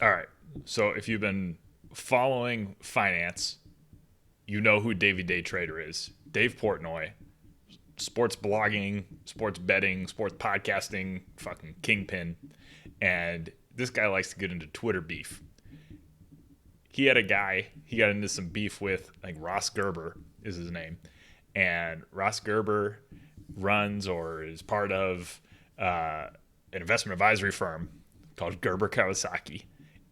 All right. So if you've been following finance, you know who Davey Day Trader is. Dave Portnoy, sports blogging, sports betting, sports podcasting, fucking kingpin. And this guy likes to get into Twitter beef. He got into some beef with, like, Ross Gerber is his name. And Ross Gerber runs or is part of an investment advisory firm called Gerber Kawasaki.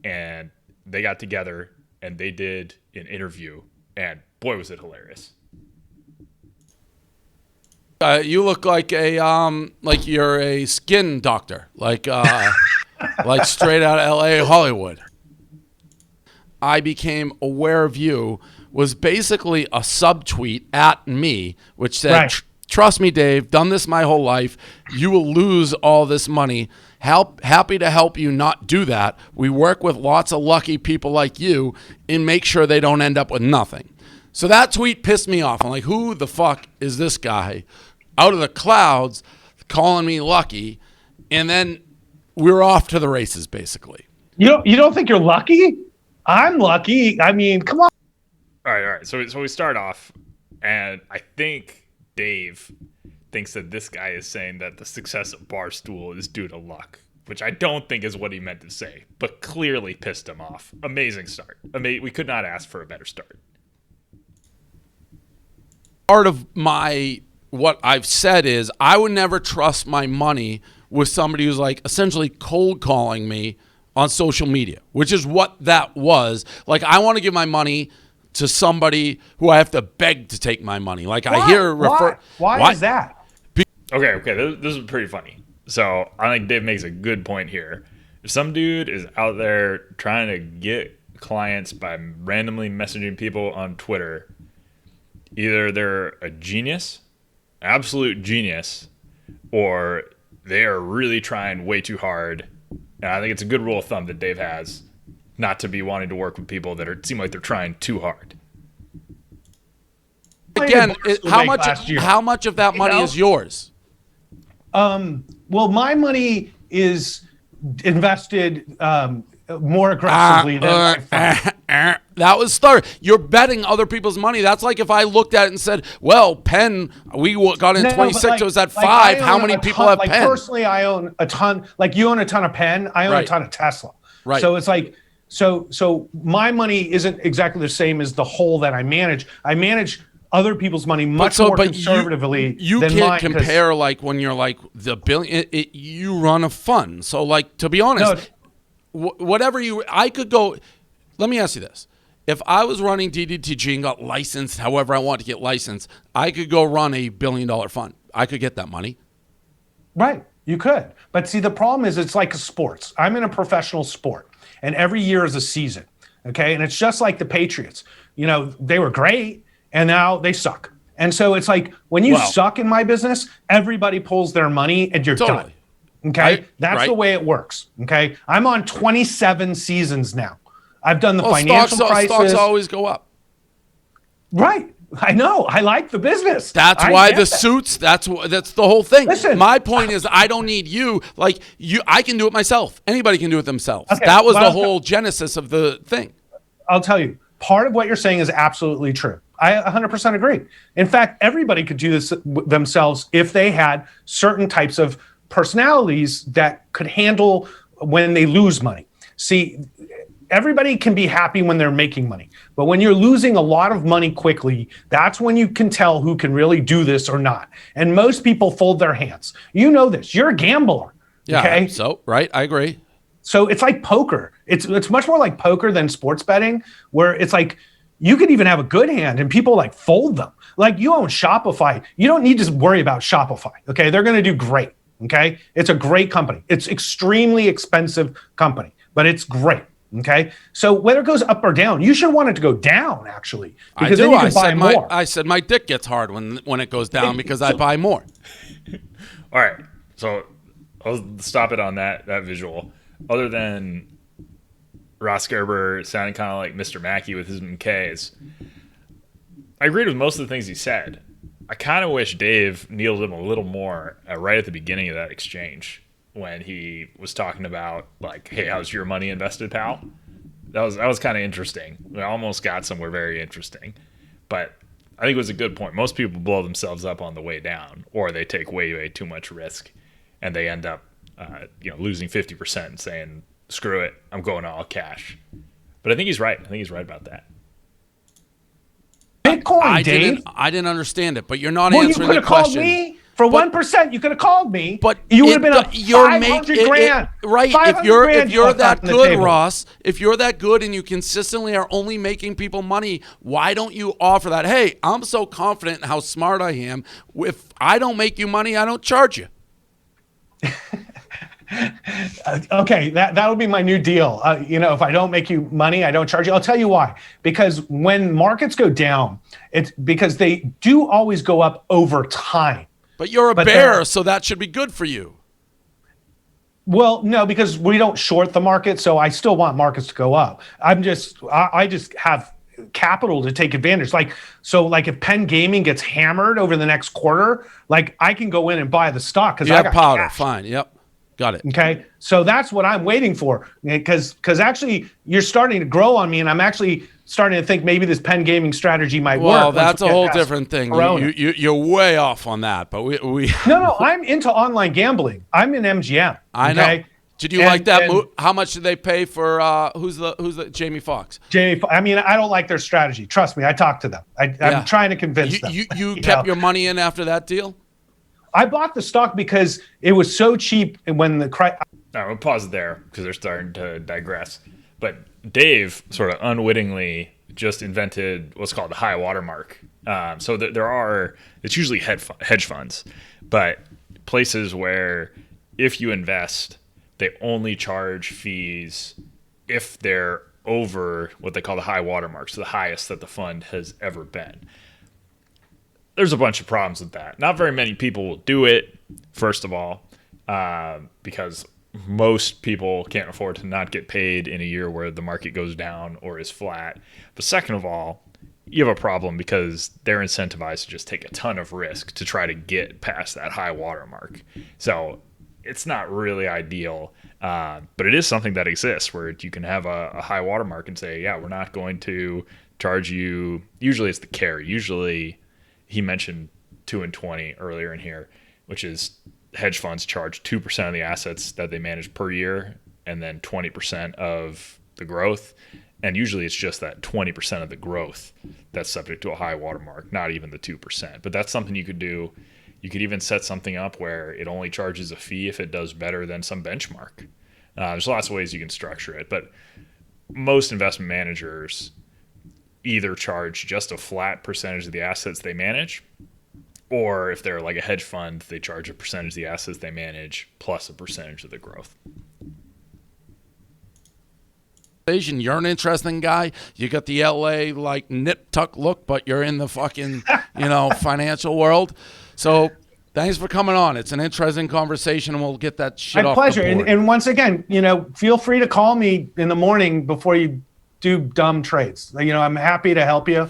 And they got together and they did an interview. And boy, was it hilarious. You look like you're a skin doctor, like straight out of L.A. Hollywood. I became aware of you was basically a subtweet at me, which said, Right. "Trust me, Dave. Done this my whole life. You will lose all this money. Happy to help you not do that. We work with lots of lucky people like you and make sure they don't end up with nothing." So that tweet pissed me off. I'm like, who the fuck is this guy out of the clouds calling me lucky? And then we're off to the races, basically. You don't think you're lucky? I'm lucky. I mean, come on. All right. So we start off, and I think Dave thinks that this guy is saying that the success of Barstool is due to luck, which I don't think is what he meant to say, but clearly pissed him off. Amazing start. We could not ask for a better start. Part of what I've said is I would never trust my money with somebody who's like essentially cold calling me on social media, which is what that was. Like, I want to give my money to somebody who I have to beg to take my money. Like, I hear Why is that? Okay. This is pretty funny. So I think Dave makes a good point here. If some dude is out there trying to get clients by randomly messaging people on Twitter, either they're a genius, absolute genius, or they are really trying way too hard. And I think it's a good rule of thumb that Dave has not to be wanting to work with people that seem like they're trying too hard. Again, how much of that money know? is yours? Well, my money is invested more aggressively than my friend. That was start. You're betting other people's money. That's like if I looked at it and said, well, Penn, we got in 26, it was at 5. How many people have Penn? Personally, I own a ton. Like, you own a ton of Penn. I own a ton of Tesla. Right. So it's like, so my money isn't exactly the same as the whole that I manage. I manage other people's money much more conservatively you than can't mine. Compare, like, when you're like the billion, you run a fund. So, like, to be honest, I could go. Let me ask you this. If I was running DDTG and got licensed however I want to get licensed, I could go run a $1 billion fund. I could get that money. Right, you could. But see, the problem is it's like sports. I'm in a professional sport, and every year is a season, okay? And it's just like the Patriots. You know, they were great, and now they suck. And so it's like when you suck in my business, everybody pulls their money, and you're done. Okay? That's the way it works, okay? I'm on 27 seasons now. I've done the financial crisis. Stocks always go up. Right. I know. I like the business. That's why the suits. That's the whole thing. Listen, my point is, I don't need you. Like you, I can do it myself. Anybody can do it themselves. Okay, that was the whole genesis of the thing. I'll tell you. Part of what you're saying is absolutely true. I 100% agree. In fact, everybody could do this themselves if they had certain types of personalities that could handle when they lose money. See, everybody can be happy when they're making money, but when you're losing a lot of money quickly, that's when you can tell who can really do this or not. And most people fold their hands. You know this. You're a gambler. Yeah. Okay? So, right. I agree. So it's like poker. It's much more like poker than sports betting, where it's like you could even have a good hand and people like fold them. Like, you own Shopify. You don't need to worry about Shopify. Okay. They're going to do great. Okay. It's a great company. It's extremely expensive company, but it's great. Okay, so whether it goes up or down, you should want it to go down, actually, because then you can buy more. I said my dick gets hard when it goes down because I buy more. All right, so I'll stop it on that visual. Other than Ross Gerber sounding kind of like Mr. Mackey with his MKs, I agreed with most of the things he said. I kind of wish Dave kneeled him a little more right at the beginning of that exchange when he was talking about like, hey, how's your money invested, pal? That was kind of interesting. We almost got somewhere very interesting. But I think it was a good point. Most people blow themselves up on the way down, or they take way too much risk, and they end up losing 50% and saying, screw it, I'm going all cash. But I think he's right. I think he's right about that. Bitcoin, Dave. I didn't understand it, but you're not Well, you answering could the have called question. me for 1%. You could have called me, But you would have been up you're 500 grand. Right? 500 If you're grand that on the good, table. Ross, if you're that good and you consistently are only making people money, why don't you offer that? Hey, I'm so confident in how smart I am. If I don't make you money, I don't charge you. Okay, that'll be my new deal. If I don't make you money, I don't charge you. I'll tell you why. Because when markets go down, it's because they do always go up over time. But you're a bear, so that should be good for you. Well, no, because we don't short the market, so I still want markets to go up. I just have capital to take advantage. Like if Penn Gaming gets hammered over the next quarter, like I can go in and buy the stock because I got powder. cash. Fine. Yep. Got it. Okay, so that's what I'm waiting for, because actually you're starting to grow on me, and I'm actually starting to think maybe this Penn Gaming strategy might work. Well, that's a whole different thing. Corona. You're way off on that, but we No, I'm into online gambling. I'm in MGM. I know. Okay? Did you like that move? How much did they pay for who's the Jamie Foxx? I mean, I don't like their strategy. Trust me, I talked to them. I'm trying to convince them. You kept your money in after that deal? I bought the stock because it was so cheap, and when We'll pause it there because they're starting to digress. But Dave sort of unwittingly just invented what's called the high watermark. So it's usually hedge funds, but places where if you invest, they only charge fees if they're over what they call the high watermark, so the highest that the fund has ever been. There's a bunch of problems with that. Not very many people will do it, first of all, because most people can't afford to not get paid in a year where the market goes down or is flat. But second of all, you have a problem because they're incentivized to just take a ton of risk to try to get past that high watermark. So it's not really ideal, but it is something that exists where you can have a high watermark and say, yeah, we're not going to charge you. Usually it's the carry. Usually he mentioned 2 and 20 earlier in here, which is hedge funds charge 2% of the assets that they manage per year and then 20% of the growth. And usually it's just that 20% of the growth that's subject to a high watermark, not even the 2%. But that's something you could do. You could even set something up where it only charges a fee if it does better than some benchmark. There's lots of ways you can structure it, but most investment managers either charge just a flat percentage of the assets they manage, or if they're like a hedge fund, they charge a percentage of the assets they manage plus a percentage of the growth. You're an interesting guy. You got the LA like nip tuck look, but you're in the fucking financial world. So thanks for coming on. It's an interesting conversation, and we'll get that shit My off pleasure. the board. And once again, feel free to call me in the morning before you do dumb trades. I'm happy to help you.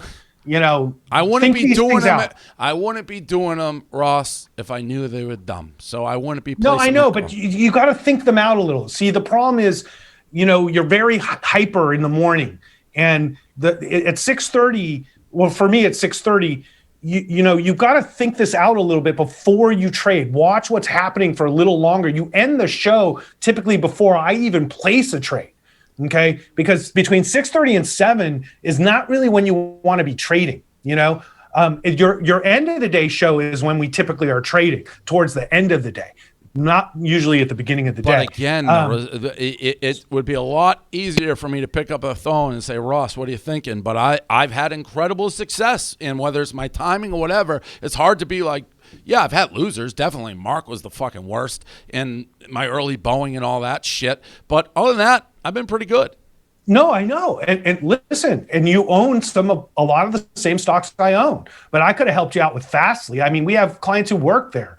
I wouldn't be doing them. Out. I wouldn't be doing them, Ross, if I knew they were dumb. So I wouldn't be. No, I know, but you got to think them out a little. See, the problem is, you're very hyper in the morning, and at 6:30. Well, for me, at 6:30, you've got to think this out a little bit before you trade. Watch what's happening for a little longer. You end the show typically before I even place a trade. Okay, because between 6:30 and 7 is not really when you want to be trading. Your end of the day show is when we typically are trading towards the end of the day, not usually at the beginning of the day. But again, it would be a lot easier for me to pick up a phone and say, Ross, what are you thinking? But I've had incredible success, and whether it's my timing or whatever, it's hard to be like, yeah, I've had losers. Definitely. Mark was the fucking worst in my early Boeing and all that shit. But other than that, I've been pretty good. No, I know. And listen, and you own a lot of the same stocks I own, but I could have helped you out with Fastly. I mean, we have clients who work there.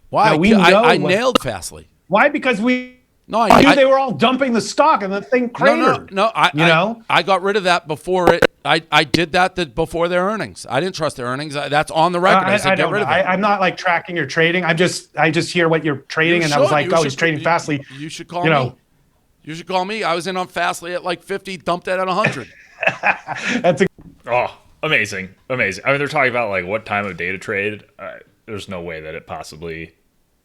Why? I nailed Fastly. Why? Because we No, they were all dumping the stock and the thing cratered. No. I got rid of that before it. I did that before their earnings. I didn't trust their earnings. That's on the record. I said get rid of it. I'm not like tracking your trading. I just hear what you're trading, and I was like, oh, he's trading Fastly. You should call me. You should call me. I was in on Fastly at like 50, dumped it at 100. Amazing. I mean, they're talking about like what time of day to trade. There's no way that it possibly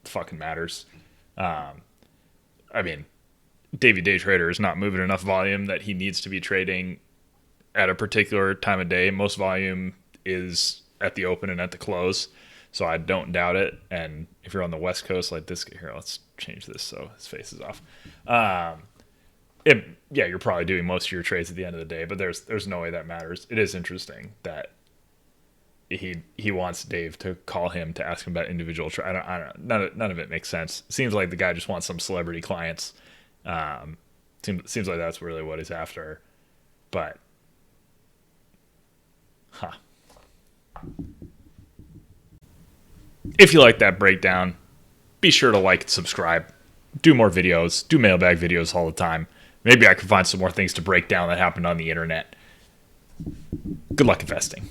fucking matters. I mean, Davey Day Trader is not moving enough volume that he needs to be trading at a particular time of day. Most volume is at the open and at the close, so I don't doubt it. And if you're on the West Coast like this, here, let's change this so his face is off. You're probably doing most of your trades at the end of the day, but there's no way that matters. It is interesting that he wants Dave to call him to ask him about individual trade. I don't. None of it makes sense. It seems like the guy just wants some celebrity clients. Seems like that's really what he's after. But, if you like that breakdown, be sure to like and subscribe. Do more videos. Do mailbag videos all the time. Maybe I can find some more things to break down that happened on the internet. Good luck investing.